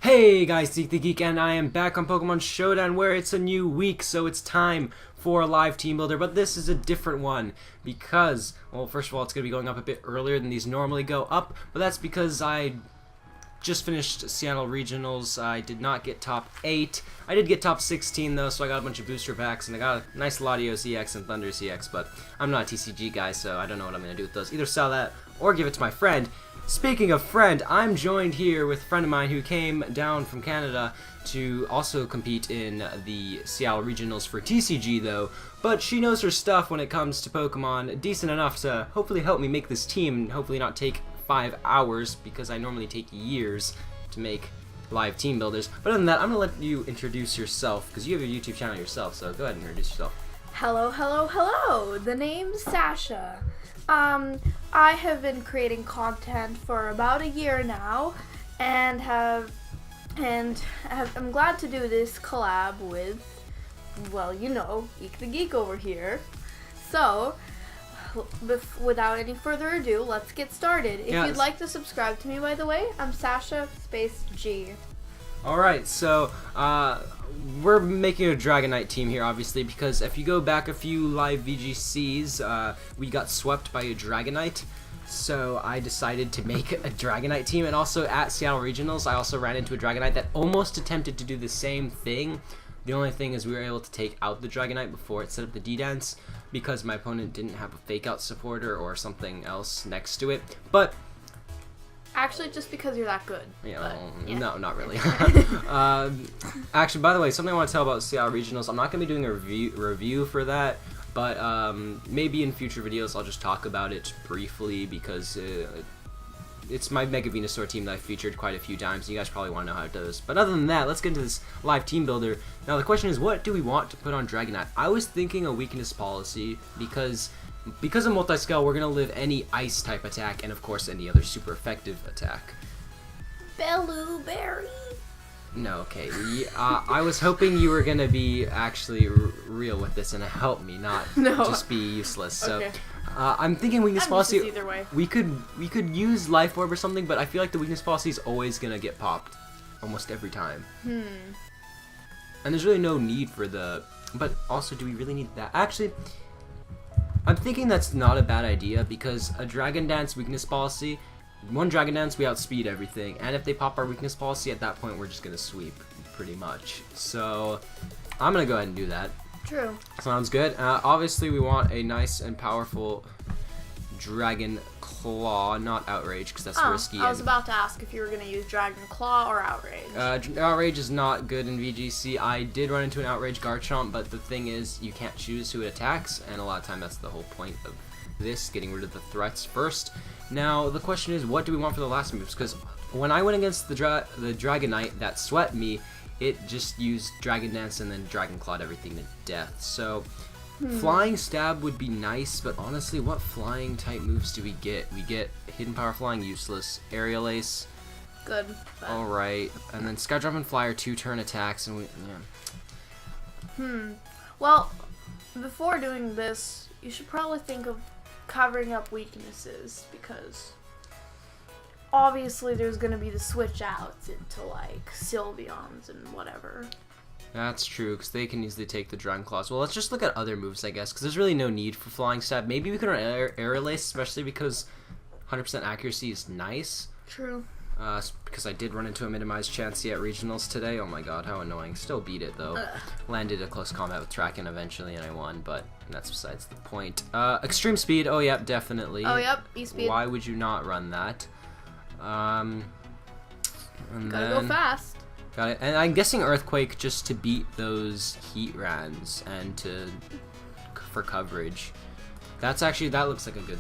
Hey guys, thegeek, and I am back on Pokemon Showdown where it's a new week, so it's time for a live team builder, but this is a different one because, well, first of all, it's going to be going up a bit earlier than these normally go up, but that's because I just finished Seattle Regionals. I did not get top 8. I did get top 16 though, so I got a bunch of booster packs, and I got a nice Latios EX and Thunder EX, but I'm not a TCG guy, so I don't know what I'm going to do with those. Either sell that or give it to my friend. Speaking of friend, I'm joined here with a friend of mine who came down from Canada to also compete in the Seattle Regionals for TCG though, but she knows her stuff when it comes to Pokemon, decent enough to hopefully help me make this team and hopefully not take 5 hours because I normally take years to make live team builders. But other than that, I'm going to let you introduce yourself because you have your YouTube channel yourself, so go ahead and introduce yourself. Hello, hello, hello! The name's Sasha. I have been creating content for about a year now, and I'm glad to do this collab with, well, you know, Eekthegeek over here. So, without any further ado, let's get started. If you'd like to subscribe to me, by the way, I'm Sasha G. Alright, so we're making a Dragonite team here, obviously, because if you go back a few live VGCs, we got swept by a Dragonite, so I decided to make a Dragonite team, and also at Seattle Regionals, I also ran into a Dragonite that almost attempted to do the same thing. The only thing is we were able to take out the Dragonite before it set up the D-Dance, because my opponent didn't have a fake-out supporter or something else next to it, but actually, just because you're that good. Yeah, no, not really. Actually, by the way, something I want to tell about Seattle Regionals, I'm not going to be doing a review for that, but maybe in future videos I'll just talk about it briefly because it's my Mega Venusaur team that I featured quite a few times, and you guys probably want to know how it does. But other than that, let's get into this live team builder. Now, the question is, what do we want to put on Dragonite? I was thinking a weakness policy because of multi-scale, we're going to live any ice-type attack, and of course any other super effective attack. Blueberry. No, okay. I was hoping you were going to be actually real with this and help me, not just be useless. So, okay. I'm thinking weakness policy. Either way. We could use Life Orb or something, but I feel like the weakness policy is always going to get popped, almost every time. And there's really no need for the. But also, do we really need that? Actually, I'm thinking that's not a bad idea because a Dragon Dance weakness policy, one Dragon Dance we outspeed everything, and if they pop our weakness policy at that point we're just going to sweep pretty much. So I'm going to go ahead and do that. True. Sounds good. Obviously we want a nice and powerful Dragon Claw, not Outrage because that's risky. I was about to ask if you were going to use Dragon Claw or Outrage. Outrage is not good in VGC. I did run into an Outrage Garchomp, but the thing is you can't choose who it attacks, and a lot of time that's the whole point of this, getting rid of the threats first. Now the question is, what do we want for the last moves? Because when I went against the Dragonite that swept me, it just used Dragon Dance and then Dragon Clawed everything to death. So Flying Stab would be nice, but honestly, what flying type moves do we get? We get Hidden Power Flying, useless. Aerial Ace, good. Alright, and then Skydrop and Flyer, 2-turn attacks, and Well, before doing this, you should probably think of covering up weaknesses, because obviously there's going to be the switch outs into like Sylveons and whatever. That's true, because they can easily take the Dragon Claws. Well, let's just look at other moves, I guess, because there's really no need for Flying Stab. Maybe we could run Aerial Ace, especially because 100% accuracy is nice. True. Because I did run into a minimized Chansey at Regionals today. Oh my god, how annoying. Still beat it, though. Landed a close combat with Traken eventually, and I won, but that's besides the point. Extreme Speed, oh yep, definitely. Oh yep, E-Speed. Why would you not run that? And Gotta go fast. Got it. And I'm guessing Earthquake just to beat those Heatrans and for coverage. That looks like a good.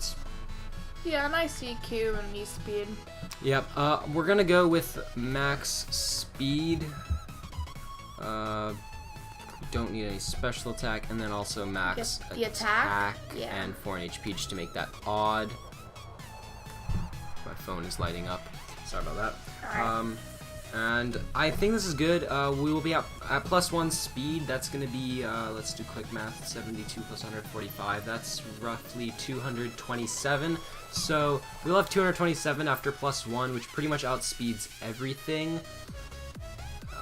Yeah, nice EQ and E-Speed. Yep. We're gonna go with max speed. Don't need any special attack, and then also max the attack. And 4 in HP just to make that odd. My phone is lighting up. Sorry about that. All right. And I think this is good. We will be at +1 speed. That's going to be, let's do quick math, 72 plus 145. That's roughly 227. So we'll have 227 after +1, which pretty much outspeeds everything.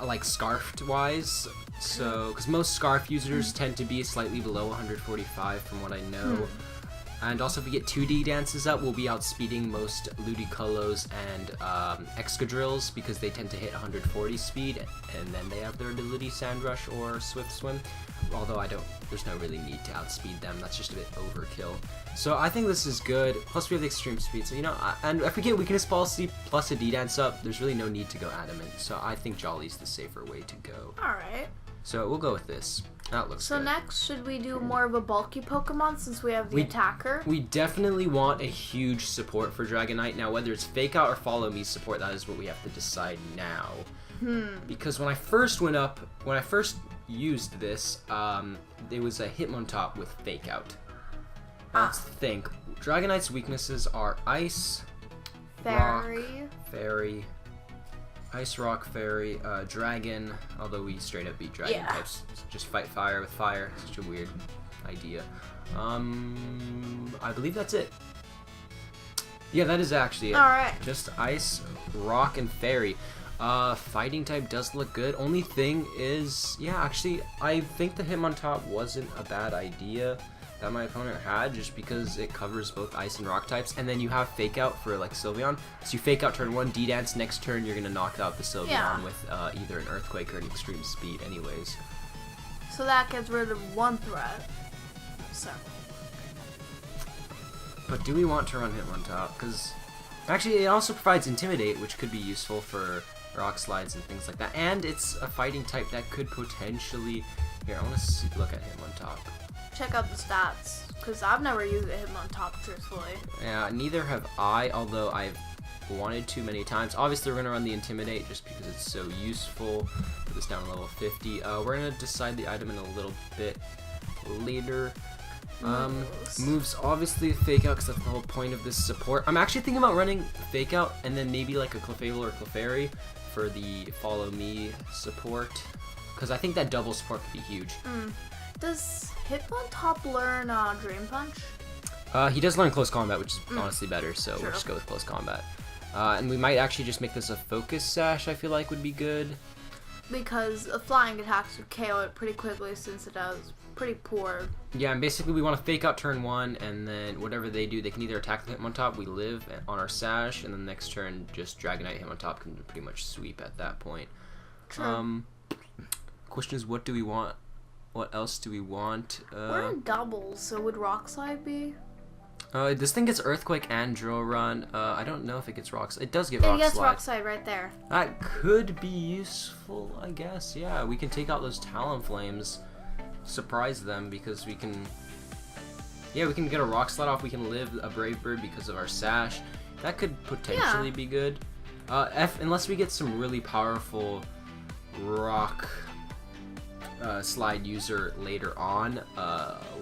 like scarfed wise. So, because most scarf users tend to be slightly below 145 from what I know. And also if we get 2D dances up, we'll be outspeeding most Ludicolo's and Excadrills because they tend to hit 140 speed, and then they have their ability Sand Rush or Swift Swim. Although there's no really need to outspeed them, that's just a bit overkill. So I think this is good, plus we have the extreme speed, so and if we get Weakness Policy plus a D-Dance up, there's really no need to go Adamant, so I think Jolly's the safer way to go. Alright. So we'll go with this. That looks good. So next, should we do more of a bulky Pokemon since we have the attacker? We definitely want a huge support for Dragonite. Now, whether it's Fake Out or Follow Me support, that is what we have to decide now. Because when I first used this, it was a Hitmontop with Fake Out. Let's think. Dragonite's weaknesses are Ice, Fairy, Rock, Fairy, Ice, Rock, Fairy, Dragon, although we straight up beat Dragon types. Just fight fire with fire. Such a weird idea. I believe that's it. Yeah, that is actually it. Alright. Just Ice, Rock, and Fairy. Fighting type does look good. Only thing is, actually, I think the Hitmontop wasn't a bad idea that my opponent had, just because it covers both Ice and Rock types, and then you have Fake Out for like Sylveon. So you Fake Out turn 1, D-Dance, next turn you're gonna knock out the Sylveon with either an Earthquake or an Extreme Speed anyways. So that gets rid of one threat. So. But do we want to run Hitmontop? Because actually it also provides Intimidate, which could be useful for Rock Slides and things like that. And it's a fighting type that could potentially... Here, I want to look at Hitmontop. Check out the stats, because I've never used a Hitmontop, truthfully. Yeah, neither have I, although I've wanted to many times. Obviously, we're going to run the Intimidate just because it's so useful. Put this down to level 50. We're going to decide the item in a little bit later. Moves obviously Fake Out because that's the whole point of this support. I'm actually thinking about running Fake Out and then maybe like a Clefable or Clefairy for the Follow Me support, because I think that double support could be huge. Does Hitmontop learn Dream Punch? He does learn Close Combat, which is honestly better, so we'll just go with Close Combat. And we might actually just make this a Focus Sash, I feel like would be good. Because flying attacks would KO it pretty quickly since it has pretty poor... Yeah, and basically we want to Fake Out turn 1, and then whatever they do, they can either attack the Hitmontop, we live on our Sash, and then next turn just Dragonite Hitmontop can pretty much sweep at that point. True. Question is, what do we want? What else do we want? We're in doubles, so would Rock Slide be? This thing gets Earthquake and Drill Run. I don't know if it gets Rock Slide. It does get Rock Slide. It gets Rock Slide right there. That could be useful, I guess. Yeah, we can take out those Talonflames, surprise them, because we can... Yeah, we can get a Rock Slide off. We can live a Brave Bird because of our Sash. That could potentially be good. Unless we get some really powerful Rock... slide user later on,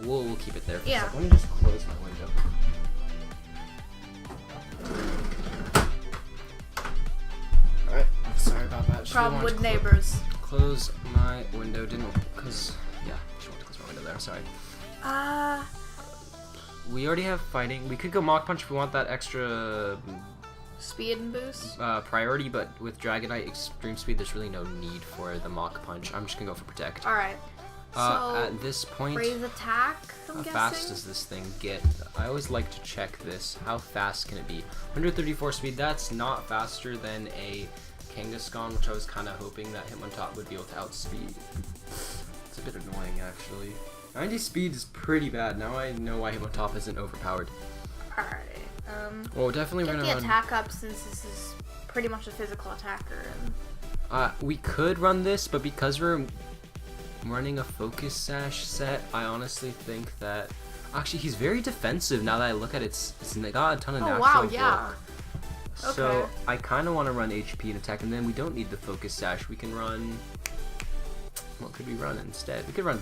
we'll keep it there for a second. Let me just close my window. Alright, sorry about that. Problem with neighbors. Close my window, because, yeah, I just want to close my window there, sorry. We already have fighting. We could go Mach Punch if we want that extra... Speed and boost? Priority, but with Dragonite Extreme Speed, there's really no need for the Mach Punch. I'm just gonna go for Protect. Alright. So, at this point, raise attack, I'm guessing? How fast does this thing get? I always like to check this. How fast can it be? 134 speed, that's not faster than a Kangaskhan, which I was kind of hoping that Hitmontop would be able to outspeed. It's a bit annoying, actually. 90 speed is pretty bad. Now I know why Hitmontop isn't overpowered. Alright. Well, definitely get we're the gonna attack up since this is pretty much a physical attacker. And... we could run this, but because we're running a Focus Sash set, I honestly think that... Actually, he's very defensive now that I look at it. It's got a ton of natural block. So Okay. I kind of want to run HP and attack, and then we don't need the Focus Sash. We can run... What could we run instead? We could run...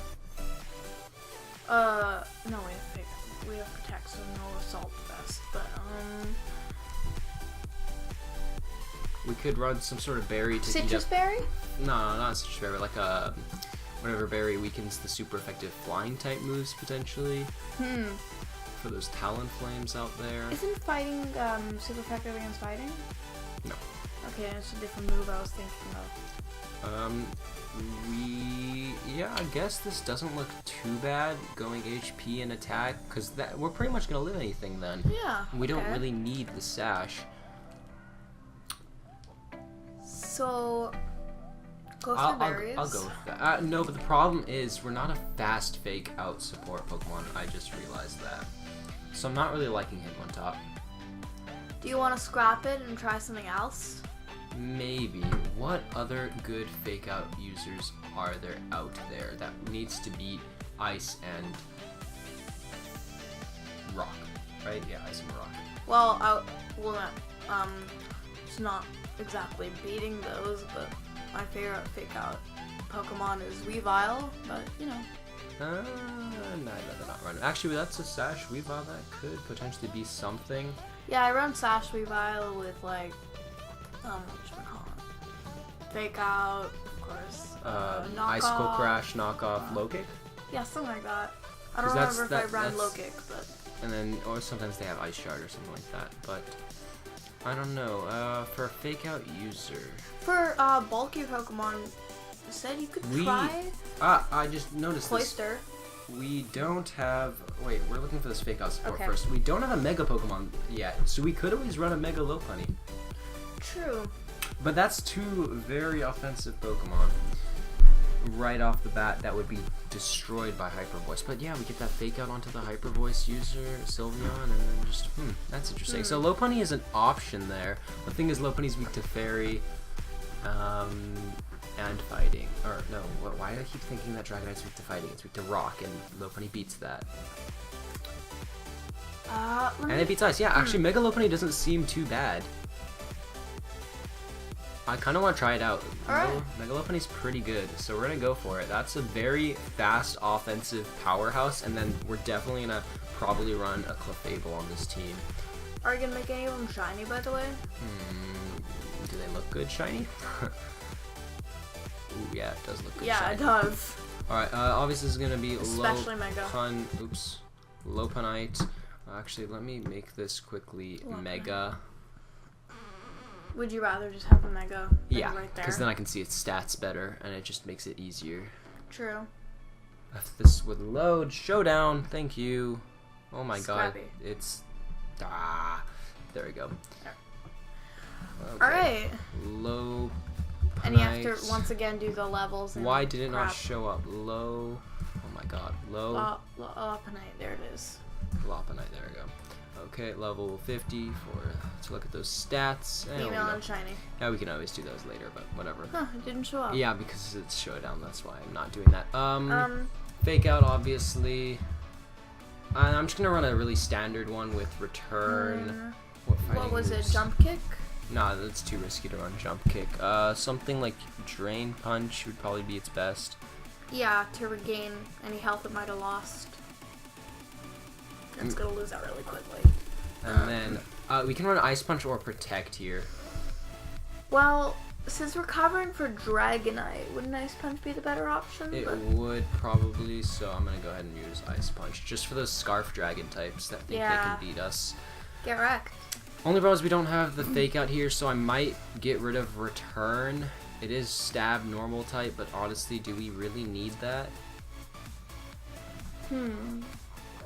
No, we have Protect, so no Assault Vest, but, We could run some sort of berry to Citrus Berry? No, not Citrus Berry, like a... Whatever berry weakens the super effective flying type moves, potentially. For those Talonflames out there. Isn't fighting, super effective against fighting? No. Okay, it's a different move I was thinking of. Yeah, I guess this doesn't look too bad going HP and attack, because we're pretty much gonna live anything then. Yeah. We don't really need the sash. So, I'll go with that. No, but the problem is we're not a fast fake out support Pokemon. I just realized that. So I'm not really liking Hitmontop. Do you want to scrap it and try something else? Maybe. What other good fake out users are there out there that needs to beat Ice and Rock? Right? Yeah, Ice and Rock. Well, it's not exactly beating those, but my favorite fake out Pokemon is Weavile, but you know. I'd rather not run it. Actually, that's a Sash Weavile that could potentially be something. Yeah, I run Sash Weavile with like, whatchamacallit? Fake out, of course. Icicle Crash, knockoff, Low Kick? Yeah, something like that. I don't remember if I ran Low Kick, but. And then, or sometimes they have Ice Shard or something like that, but I don't know. For a fake out user. For bulkier Pokemon, you said you could try. I just noticed Cloyster. We don't have. Wait, we're looking for this fake out support first. We don't have a Mega Pokemon yet, so we could always run a Mega Lopunny. True. But that's two very offensive Pokemon right off the bat that would be destroyed by Hyper Voice. But yeah, we get that fake out onto the Hyper Voice user, Sylveon, and then just, that's interesting. So Lopunny is an option there. The thing is, Lopunny's weak to Fairy, and Fighting. Or, no, why do I keep thinking that Dragonite's weak to Fighting? It's weak to Rock, and Lopunny beats that. And it beats Ice. Yeah, actually, Mega Lopunny doesn't seem too bad. I kind of want to try it out. Alright. Mega Lopunny's pretty good, so we're going to go for it. That's a very fast offensive powerhouse, and then we're definitely going to probably run a Clefable on this team. Are you going to make any of them shiny, by the way? Do they look good shiny? Ooh, yeah, it does look good shiny. Yeah, it does. Alright, obviously this is going to be Especially Mega. Lopunite. Actually, let me make this quickly Mega. Would you rather just have a Mega? Yeah, right there? because then I can see its stats better, and it just makes it easier. True. If this would load, Showdown, thank you. Oh my Scrappy. god, it's... there we go. Okay. Alright. Low. And you have to, once again, do the levels. And why did it not show up? Low. Oh my god. Low. Lopunite, there it is. Lopunite, there we go. Okay, level 50 to look at those stats. Email and shiny. Yeah, we can always do those later, but whatever. Huh, it didn't show up. Yeah, because it's Showdown, that's why I'm not doing that. Fake out, obviously. I'm just gonna run a really standard one with Return. What was it, Jump Kick? Nah, that's too risky to run Jump Kick. Something like Drain Punch would probably be its best. Yeah, to regain any health it might have lost. It's gonna lose that really quickly. And then we can run Ice Punch or Protect here. Well, since we're covering for Dragonite, wouldn't Ice Punch be the better option? It would probably, so I'm gonna go ahead and use Ice Punch just for those Scarf Dragon types that think they can beat us. Get wrecked. Only problem is we don't have the fake out here, so I might get rid of Return. It is Stab normal type, but honestly, do we really need that?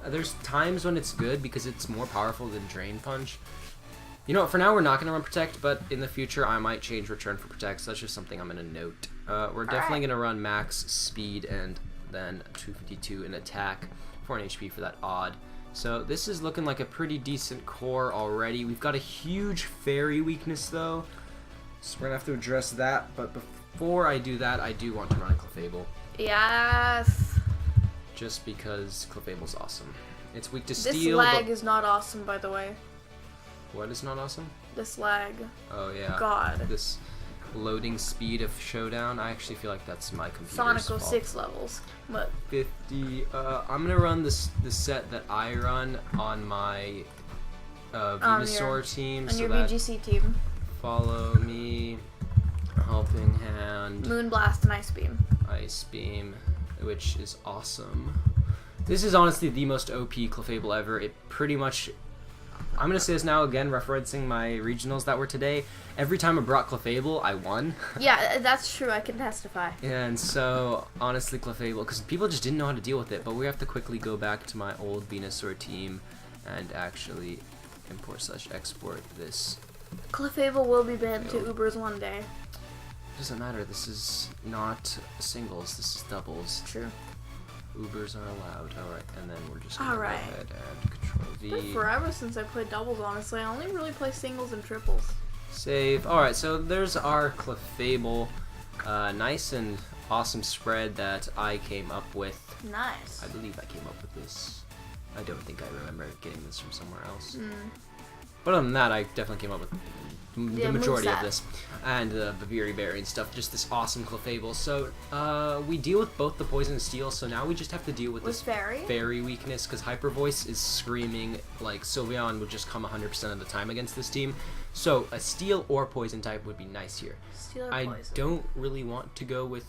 There's times when it's good because it's more powerful than Drain Punch. You know what, for now we're not going to run Protect, but in the future I might change Return for Protect, so that's just something I'm going to note. We're definitely going to run Max Speed and then 252 in Attack for an HP for that odd. So this is looking like a pretty decent core already. We've got a huge Fairy weakness though, so we're going to have to address that, but before I do that, I do want to run a Clefable. Yes! Just because Clefable's awesome. It's weak to Steel. This lag is not awesome, by the way. What is not awesome? This lag. Oh yeah. God. This loading speed of Showdown. I actually feel like that's my computer's Sonic fault. 06 levels. But 50. I'm gonna run the set that I run on my Venusaur team. On your VGC team. Follow me. Helping Hand. Moonblast and Ice Beam. Ice Beam, which is awesome. This is honestly the most OP Clefable ever. It pretty much... I'm going to say this now again, referencing my regionals that were today. Every time I brought Clefable, I won. Yeah, that's true. I can testify. And so, honestly, Clefable, because people just didn't know how to deal with it, but we have to quickly go back to my old Venusaur team and actually import/export this. Clefable will be banned to Ubers one day. Doesn't matter, this is not singles, this is doubles. True. Ubers are allowed. Alright, and then we're just gonna go ahead and Control V. It's been forever since I played doubles, honestly. I only really play singles and triples. Save. Alright, so there's our Clefable. Nice and awesome spread that I came up with. Nice. I believe I came up with this. I don't think I remember getting this from somewhere else. But other than that, I definitely came up with the majority of this. And the Babiri Berry and stuff, just this awesome Clefable. So, we deal with both the Poison and Steel, so now we just have to deal with this Fairy weakness, because Hyper Voice is screaming, like, Sylveon would just come 100% of the time against this team. So, a Steel or Poison type would be nice here. Steel or I Poison? don't really want to go with,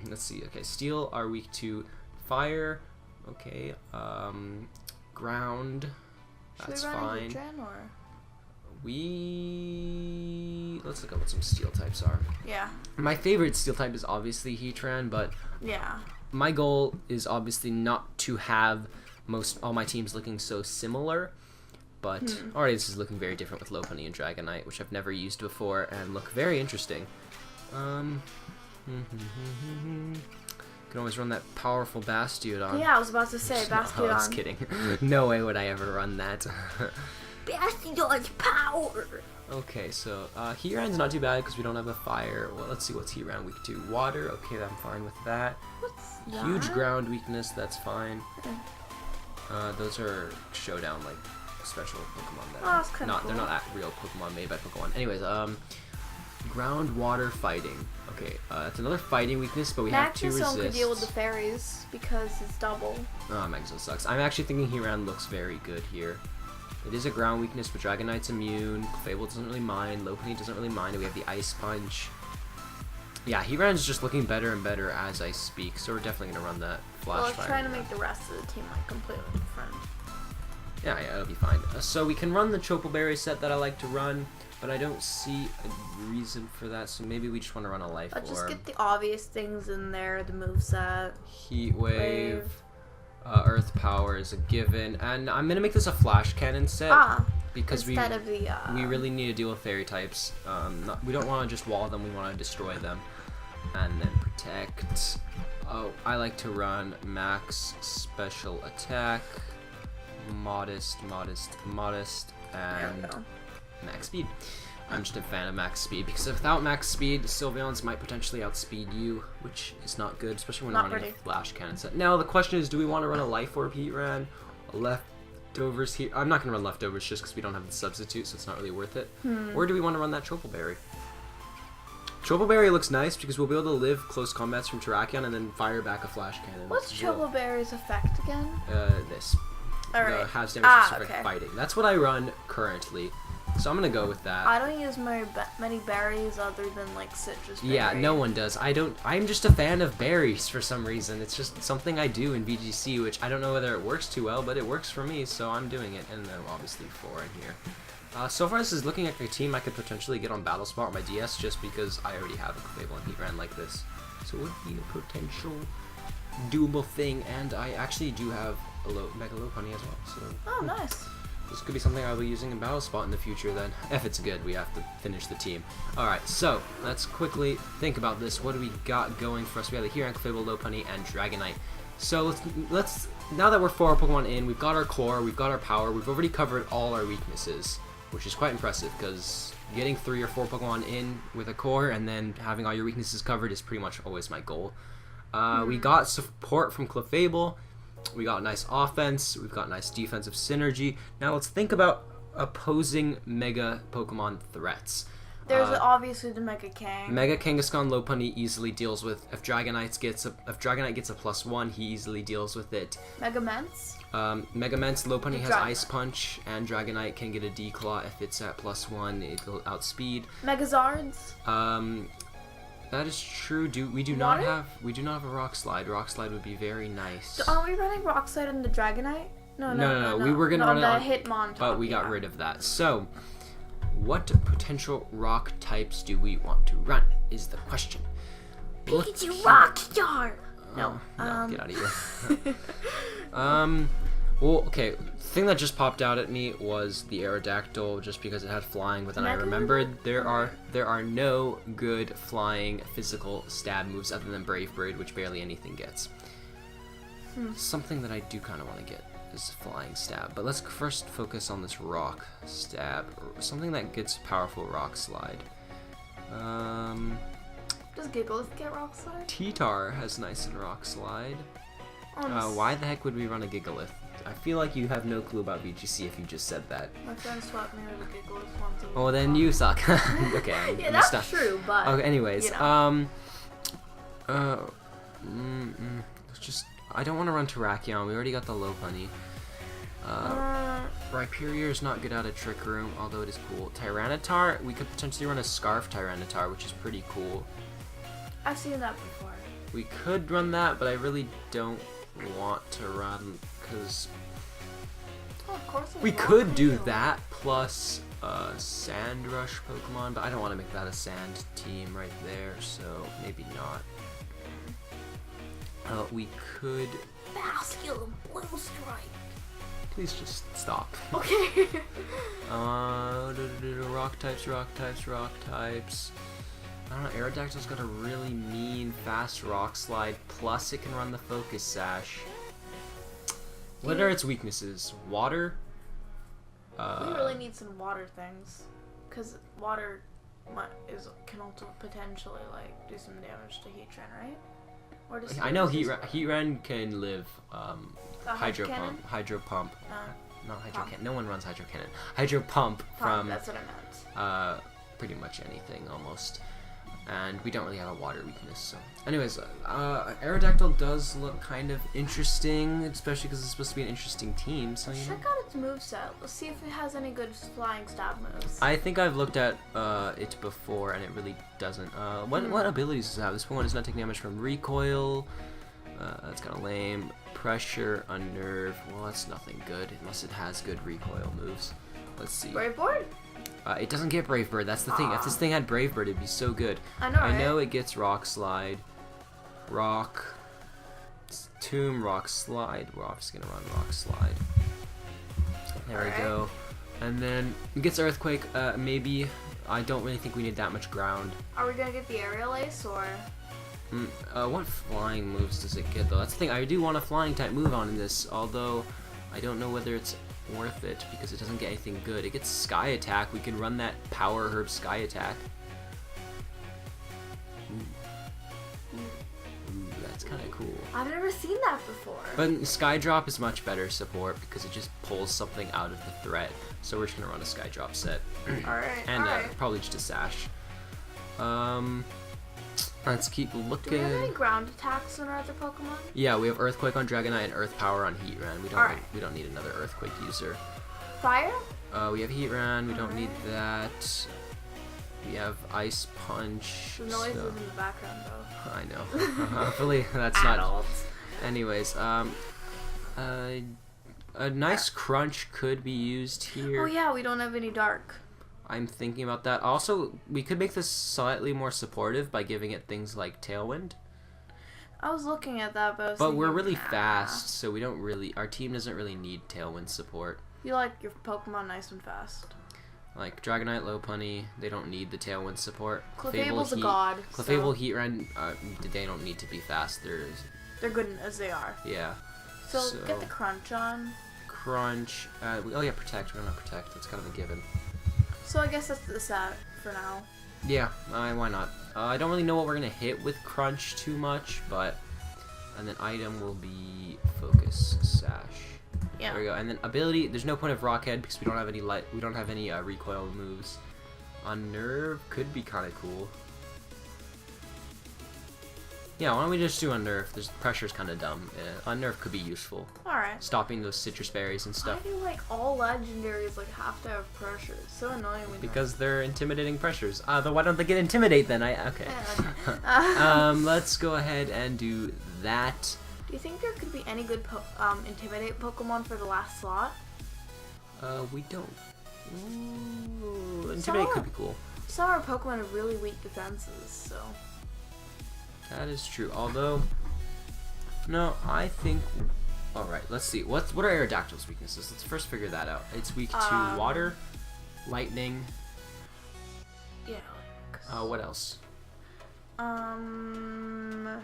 let's see, okay, Steel are weak to Fire, okay, Ground, that's fine. Hitran, or? Let's look at what some Steel types are. Yeah. My favorite Steel type is obviously Heatran, but yeah, my goal is obviously not to have all my teams looking so similar. But already this is looking very different with Lopunny and Dragonite, which I've never used before and look very interesting. Can always run that powerful Bastiodon. Yeah, I was about to say Bastiodon. I was kidding. No way would I ever run that. Bastiodon's power! Okay, so Heatran's not too bad because we don't have a fire. Well, let's see what's Heatran weak to. Water, okay, I'm fine with that. What's that? Huge ground weakness, that's fine. Those are showdown, like, special Pokemon that that's kinda cool. They're not real Pokemon made by Pokemon. Anyways, ground water fighting. Okay, that's another fighting weakness, but we have to resist. Magnuson could deal with the fairies because it's double. Oh, Magnuson sucks. I'm actually thinking Heatran looks very good here. It is a ground weakness, but Dragonite's immune. Clefable doesn't really mind. Lopunny doesn't really mind. We have the Ice Punch. Yeah, Heatran's just looking better and better as I speak, so we're definitely going to run that Flash Fire. Well, I'm trying to make the rest of the team like completely different. Yeah, it'll be fine. So we can run the Chople Berry set that I like to run, but I don't see a reason for that, so maybe we just want to run a Life Orb. Just get the obvious things in there, the moveset. Heat Wave. Earth Power is a given, and I'm gonna make this a Flash Cannon set because we really need to deal with Fairy types. We don't want to just wall them; we want to destroy them, and then Protect. Oh, I like to run Max Special Attack, Modest, and Max Speed. I'm just a fan of max speed, because without max speed, Sylveons might potentially outspeed you, which is not good, especially when you're running a Flash Cannon set. Now, the question is, do we want to run a Life Orb Heatran, Leftovers here? I'm not going to run Leftovers just because we don't have the substitute, so it's not really worth it. Or do we want to run that Chople Berry? Chople Berry looks nice because we'll be able to live close combats from Terrakion and then fire back a Flash Cannon. What's Chople Berry's effect again? This. Alright. Has damage specific fighting. That's what I run currently. So I'm gonna go with that. I don't use many berries other than like citrus berry. Yeah, no one does. I'm just a fan of berries for some reason. It's just something I do in VGC, which I don't know whether it works too well, but it works for me, so I'm doing it. And then obviously 4 in here. So far, this is looking like a team I could potentially get on Battle Spot on my DS, just because I already have a Clefable and Heatran like this. So it would be a potential doable thing, and I actually do have a Mega Lopunny as well. So. Oh, nice. This could be something I'll be using in Battle Spot in the future then. If it's good, we have to finish the team. Alright, so let's quickly think about this. What do we got going for us? We have the Heatran, Clefable, Lopunny, and Dragonite. So let's now that we're 4 Pokemon in, we've got our core, we've got our power, we've already covered all our weaknesses, which is quite impressive because getting 3 or 4 Pokemon in with a core and then having all your weaknesses covered is pretty much always my goal. We got support from Clefable. We got nice offense, we've got nice defensive synergy. Now let's think about opposing Mega Pokemon threats. There's obviously the Mega Kang. Mega Kangaskhan Lopunny easily deals with, if Dragonite gets a +1, he easily deals with it. Mega Mence? Mega Mence, Lopunny has Ice Punch, and Dragonite can get a D-Claw if it's at +1, it'll outspeed. Megazards? That is true. We do not have a Rock Slide. Rock Slide would be very nice. Aren't we running Rock Slide on the Dragonite? No. We were gonna run it on Hitmontop, but we got rid of that. So, what potential rock types do we want to run? Is the question. Pikachu Rockstar. No, get out of here. Well, okay. The thing that just popped out at me was the Aerodactyl, just because it had flying. But then I remembered there are no good flying physical stab moves other than Brave Bird, which barely anything gets. Something that I do kind of want to get is flying stab. But let's first focus on this rock stab, something that gets powerful rock slide. Does Gigalith get rock slide? T-Tar has nice and rock slide. Why the heck would we run a Gigalith? I feel like you have no clue about VGC if you just said that. My friend swapped me with a Gigalith once. Oh, then you suck. Okay. Yeah, that's true, but... Okay, anyways, you know. I don't want to run Terrakion. We already got the Lopunny. Rhyperior is not good out of Trick Room, although it is cool. Tyranitar, we could potentially run a Scarf Tyranitar, which is pretty cool. I've seen that before. We could run that, but I really don't want to run, because we could do that plus Sand Rush Pokemon, but I don't want to make that a Sand team right there, so maybe not. We could... Basculin Blue Strike. Please just stop. Okay. Rock types. I don't know, Aerodactyl's got a really mean, fast rock slide, plus it can run the Focus Sash. What are its weaknesses? Water? We really need some water things, because water can also potentially like do some damage to Heatran, right? Or does I know Heatran can live Hydro Cannon? Pump. Hydro Pump. Not Hydro Pump. Cannon. No one runs Hydro Cannon. Hydro Pump from that's what I meant. pretty much anything almost. And we don't really have a water weakness, so... Anyways, Aerodactyl does look kind of interesting, especially because it's supposed to be an interesting team, so you know. Check out its moveset. Let's see if it has any good flying stab moves. I think I've looked at it before, and it really doesn't. What abilities does it have? This one does not take damage from recoil. That's kind of lame. Pressure, unnerve. Well, that's nothing good, unless it has good recoil moves. Let's see. Brave Bird? It doesn't get Brave Bird, that's the thing. If this thing had Brave Bird, it'd be so good. I know it gets Rock Slide. Rock. Tomb, Rock Slide. We're obviously gonna run Rock Slide. There we go. And then it gets Earthquake, maybe. I don't really think we need that much ground. Are we gonna get the Aerial Ace, or...? What flying moves does it get, though? That's the thing, I do want a flying type move on in this, although I don't know whether it's worth it because it doesn't get anything good. It gets Sky Attack. We can run that Power Herb Sky Attack. Ooh, that's kind of cool. I've never seen that before. But Sky Drop is much better support because it just pulls something out of the threat. So we're just gonna run a Sky Drop set. Alright. And probably just a Sash. Let's keep looking. Do we have any ground attacks on our other Pokemon? Yeah, we have Earthquake on Dragonite and Earth Power on Heatran. We don't need another Earthquake user. Fire? We have Heatran. We don't need that. We have Ice Punch. The noise is in the background, though. I know. Hopefully that's not. Anyways, a nice Crunch could be used here. Oh yeah, we don't have any Dark. I'm thinking about that. Also, we could make this slightly more supportive by giving it things like Tailwind. I was looking at that, but we're really fast, so we don't really... Our team doesn't really need Tailwind support. You like your Pokemon nice and fast. Like Dragonite, Lopunny, they don't need the Tailwind support. Clefable's a god. Clefable, Heatran, they don't need to be fast. They're good as they are. Yeah. So get the Crunch on. Crunch. Oh yeah, Protect. We're gonna Protect. That's kind of a given. So I guess that's the set for now. Yeah, why not? I don't really know what we're gonna hit with Crunch too much, but and then item will be Focus Sash. Yeah. There we go. And then ability. There's no point of Rockhead because we don't have any recoil moves. Unnerve could be kind of cool. Yeah, why don't we just do Unnerve? Pressure's kind of dumb. Unnerve could be useful. Alright. Stopping those citrus berries and stuff. I feel like all legendaries like have to have pressure. It's so annoying when because they're intimidating pressures. Then why don't they get Intimidate then? Okay. Let's go ahead and do that. Do you think there could be any good Intimidate Pokemon for the last slot? We don't. Ooh, Intimidate could be cool. Some of our Pokemon have really weak defenses, so... That is true. Although, no, I think... Alright, let's see. What are Aerodactyl's weaknesses? Let's first figure that out. It's weak to water, lightning... Yeah. What else? No,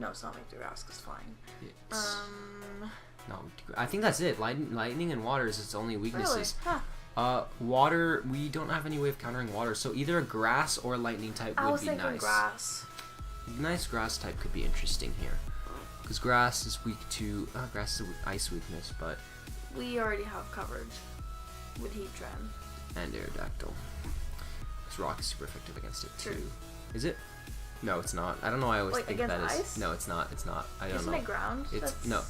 it's not Make Grass, because flying. No, I think that's it. Lightning and water is its only weaknesses. Really? Huh. Water, we don't have any way of countering water, so either a grass or a lightning type would be nice. I was thinking grass. Nice grass type could be interesting here. Because grass is weak to... grass is an ice weakness, but... We already have coverage with Heatran. And Aerodactyl. Because rock is super effective against it, too. True. Is it? No, it's not. I don't know why I always think that is. Ice? No, it's not. It's not. I don't Isn't know. it ground? It's no.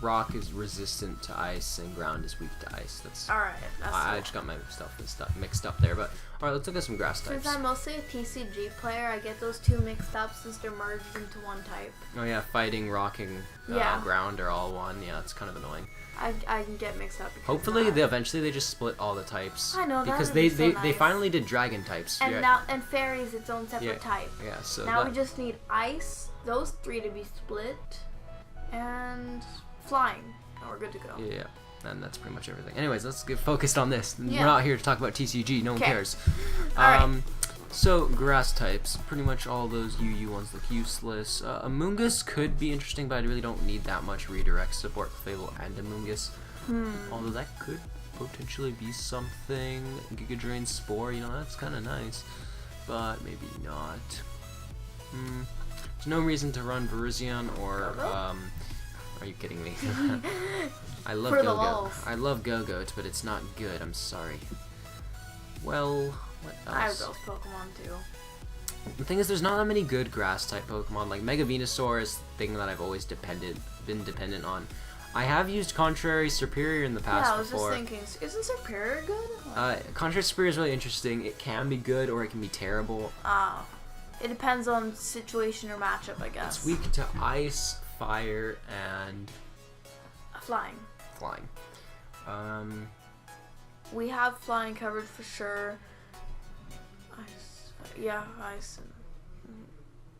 Rock is resistant to ice and ground is weak to ice. That's alright. I just got my stuff mixed up there. But alright, let's look at some grass types. Since I'm mostly a TCG player, I get those two mixed up since they're merged into one type. Oh yeah, fighting, rocking, ground are all one. Yeah, it's kind of annoying. I can get mixed up. Hopefully, eventually they just split all the types. I know, because they they finally did dragon types. And and fairies its own separate type. Yeah, so now we just need ice, those three to be split, and flying. And we're good to go. Yeah, and that's pretty much everything. Anyways, let's get focused on this. Yeah. We're not here to talk about TCG. No one cares. Alright. So, grass types. Pretty much all those UU ones look useless. Amoonguss could be interesting, but I really don't need that much redirect support. Clefable and Amoonguss. Although that could potentially be something. Giga Drain Spore, that's kind of nice. But maybe not. There's no reason to run Virizion or... Are you kidding me? I love Go-Go. I love Go-Go, but it's not good. I'm sorry. Well... What else? I have those Pokemon too. The thing is, there's not that many good grass type Pokemon. Like Mega Venusaur is the thing that I've always been dependent on. I have used Contrary Serperior in the past Yeah, I was before. just thinking, isn't Serperior good? Contrary Serperior is really interesting. It can be good or it can be terrible. It depends on situation or matchup, I guess. It's weak to ice, fire, and flying. We have flying coverage for sure.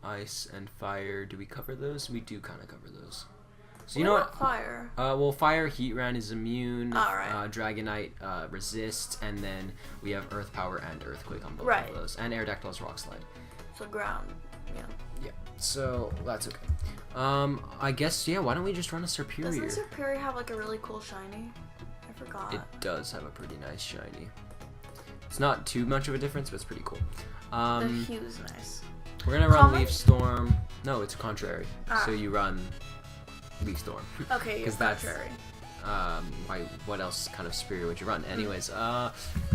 Ice and fire. Do we cover those? We do kind of cover those. So you know what? Fire. Well, fire. Heatran is immune. Alright. Dragonite resist, and then we have Earth Power and Earthquake on both of those. And Aerodactyl has Rock Slide. So ground. Yeah. Yeah. So that's okay. I guess why don't we just run a Serperior? Doesn't Serperior have like a really cool shiny? I forgot. It does have a pretty nice shiny. It's not too much of a difference, but it's pretty cool. The hue's nice. We're gonna run Leaf Storm. No, it's contrary. So you run Leaf Storm. Okay, because that's contrary. What else kind of Superior would you run? Anyways,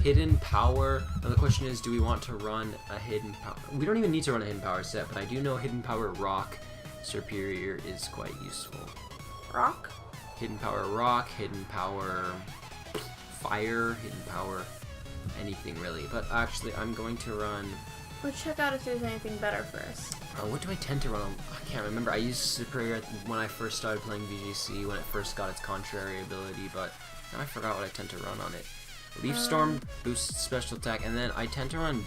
Hidden Power. Now the question is, do we want to run a Hidden Power? We don't even need to run a Hidden Power set, but I do know Hidden Power Rock Superior is quite useful. Rock? Hidden Power Rock, Hidden Power Fire, Hidden Power anything really. But actually, I'm going to run... Let's check out if there's anything better first. What do I tend to run on? I can't remember. I used Superior when I first started playing VGC, when it first got its contrary ability, but now I forgot what I tend to run on it. Leaf Storm boosts special attack, and then I tend to run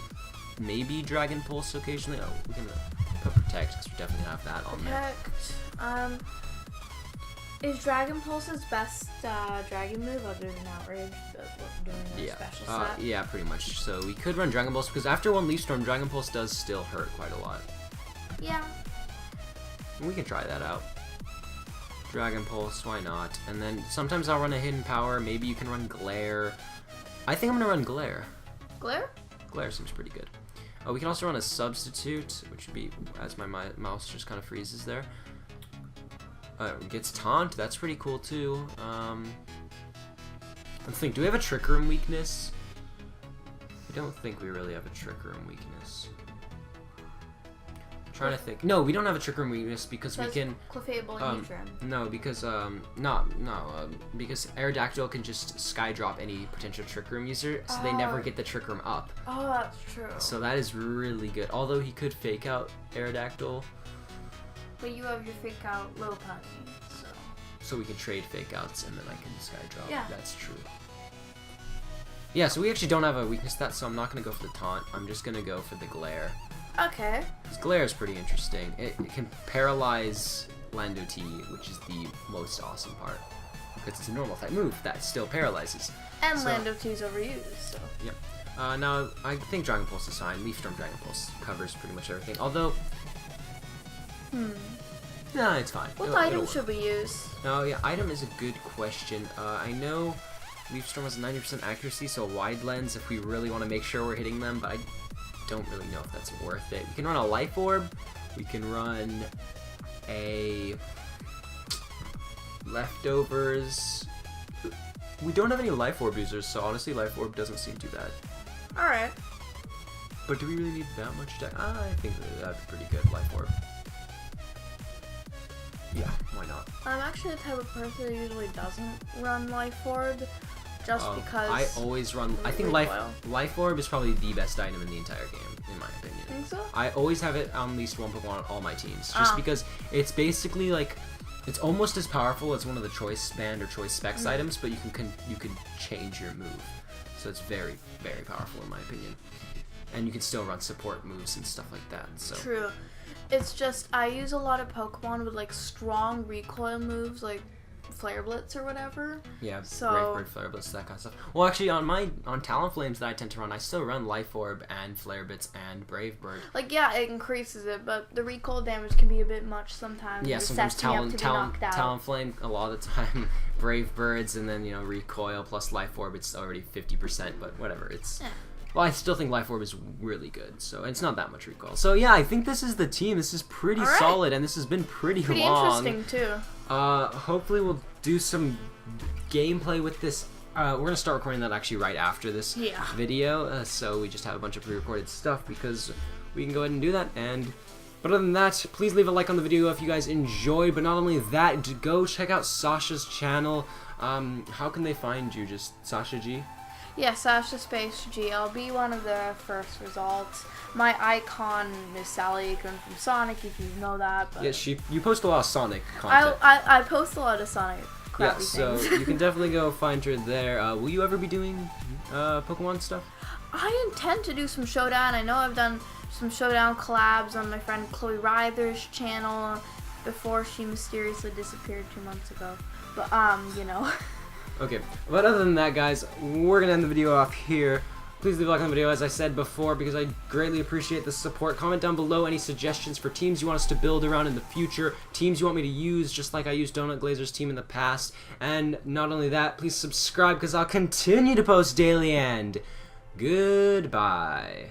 maybe Dragon Pulse occasionally. Oh, we're gonna put Protect, because we definitely have that on there. Protect. Is Dragon Pulse's best dragon move other than Outrage, doing a special set? Yeah, pretty much. So we could run Dragon Pulse, because after one Leaf Storm, Dragon Pulse does still hurt quite a lot. Yeah. We can try that out. Dragon Pulse, why not? And then sometimes I'll run a Hidden Power. Maybe you can run Glare. I think I'm going to run Glare. Glare? Glare seems pretty good. We can also run a Substitute, which would be, as my mouse just kind of freezes there. Gets Taunt, that's pretty cool too. Let's think, do we have a Trick Room weakness? I don't think we really have a Trick Room weakness. I'm trying to think. No, we don't have a Trick Room weakness because we can... Clefable and Heatran. No, because, because Aerodactyl can just Sky Drop any potential Trick Room user, so they never get the Trick Room up. Oh, that's true. So that is really good. Although he could Fake Out Aerodactyl. But you have your fake out Lopunny, so. So we can trade fake outs and then I can sky drop. Yeah. That's true. Yeah, so we actually don't have a weakness to that, so I'm not going to go for the taunt. I'm just going to go for the glare. Okay. This glare is pretty interesting. It can paralyze Lando T, which is the most awesome part. Because it's a normal type move that still paralyzes. And so, Lando T's overused, so. Yep. Now, I think Dragon Pulse is fine. Leaf Storm Dragon Pulse covers pretty much everything. Although... Nah, it's fine. What item should we use? Oh, yeah, item is a good question. I know Leaf Storm has 90% accuracy, so a wide lens if we really want to make sure we're hitting them, but I don't really know if that's worth it. We can run a Life Orb. We can run a Leftovers. We don't have any Life Orb users, so honestly Life Orb doesn't seem too bad. Alright. But do we really need that much deck? I think that'd be pretty good, Life Orb. Yeah, why not? I'm actually the type of person that usually doesn't run Life Orb, just because... I always run... I think Life Orb is probably the best item in the entire game, in my opinion. Think so? I always have it on at least one Pokemon on all my teams, just because it's basically like... It's almost as powerful as one of the Choice Band or Choice Specs items, but you can change your move. So it's very, very powerful in my opinion. And you can still run support moves and stuff like that. So. True. It's just, I use a lot of Pokemon with like strong recoil moves, like Flare Blitz or whatever. Yeah, so... Brave Bird, Flare Blitz, that kind of stuff. Well, actually, on Talonflames that I tend to run, I still run Life Orb and Flare Blitz and Brave Bird. Like, yeah, it increases it, but the recoil damage can be a bit much sometimes. Yeah, sometimes Talonflame, a lot of the time, Brave Birds, and then, recoil plus Life Orb, it's already 50%, but whatever, it's... Yeah. Well, I still think Life Orb is really good, so it's not that much recoil. So yeah, I think this is the team. This is pretty solid, and this has been pretty long. Pretty interesting too. Hopefully we'll do some gameplay with this. We're gonna start recording that actually right after this video, so we just have a bunch of pre-recorded stuff because we can go ahead and do that. But other than that, please leave a like on the video if you guys enjoyed. But not only that, go check out Sasha's channel. How can they find you? Just Sasha G? Yeah, Sasha Space G. I'll be one of the first results. My icon is Sally Akron from Sonic, if you know that. But yeah, you post a lot of Sonic content. I post a lot of Sonic crappy things. So you can definitely go find her there. Will you ever be doing Pokemon stuff? I intend to do some Showdown. I know I've done some Showdown collabs on my friend Chloe Ryther's channel before she mysteriously disappeared 2 months ago. But, Okay, but other than that, guys, we're going to end the video off here. Please leave a like on the video, as I said before, because I greatly appreciate the support. Comment down below any suggestions for teams you want us to build around in the future, teams you want me to use, just like I used Donut Glazer's team in the past. And not only that, please subscribe, because I'll continue to post daily, and goodbye.